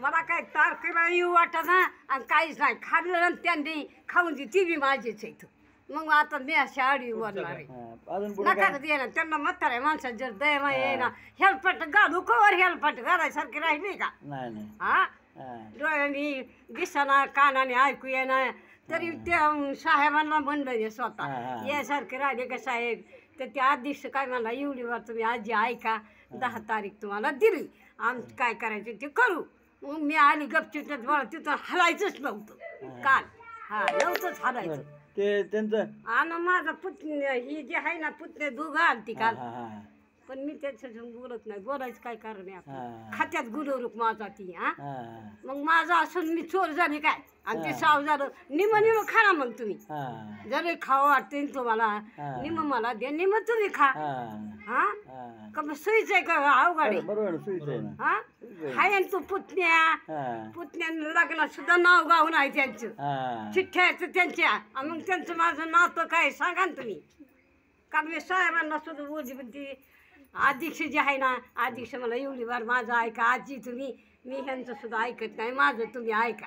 मला काय तारखेला येऊ वाटत ना आणि काहीच नाही खाल्लं आणि त्यांनी खाऊन ती ती बी माझीच आहे इथं. मग आता मी अशी आडी वरणार आहे अजून पुढे नका कधी येणार त्यांना म्हाताऱ्या माणसात जर दयमा येईना हेल्पट घालू कवर हेल्पट घालायसारखी राहिली का नाही नाही हा डोळ्यांनी दिसना कानाने ऐकू येणार तरी त्या साहेबांना म्हणलं हे स्वतः यासारखे राहिले का साहेब तर त्या आधीच काय म्हणला एवढी वर तुम्ही आजी ऐका 10 तारीख तुम्हाला दिली आम्ही काय करायचं ते करू. मग मी आली गपचित मला तिथं हलायचंच नव्हतं काल नव्हतंच हलायचं ते त्यांचं आणि माझा पुतण्या ही जी आहे ना पुतण्या दोघं आलती काल पण मी त्याच्यासून बोलत नाही बोलायचं काय कारण आहे आपलं खात्यात गुलवरूक माझा ती मग माझा असून मी चोर झाली काय आणि ते साव झालं निम खा ना मग तुम्ही जरी खावं वाटते तुम्हाला निम मला दे निम तुम्ही खा का मग सुईच आहे का अवघड हाय तू पुतण्यानं लग्नात सुद्धा नाव गावून आहे त्यांचं चिठ्ठ्याचं त्यांच्या मग त्यांचं माझं नातं काय सांगा ना तुम्ही कारण मी साहेबांना सुद्धा बोलली पण ती अध्यक्ष जे आहे ना अध्यक्ष मला एवढी बार माझं ऐका आजी तुम्ही मी ह्यांचं सुद्धा ऐकत नाही माझं तुम्ही ऐका.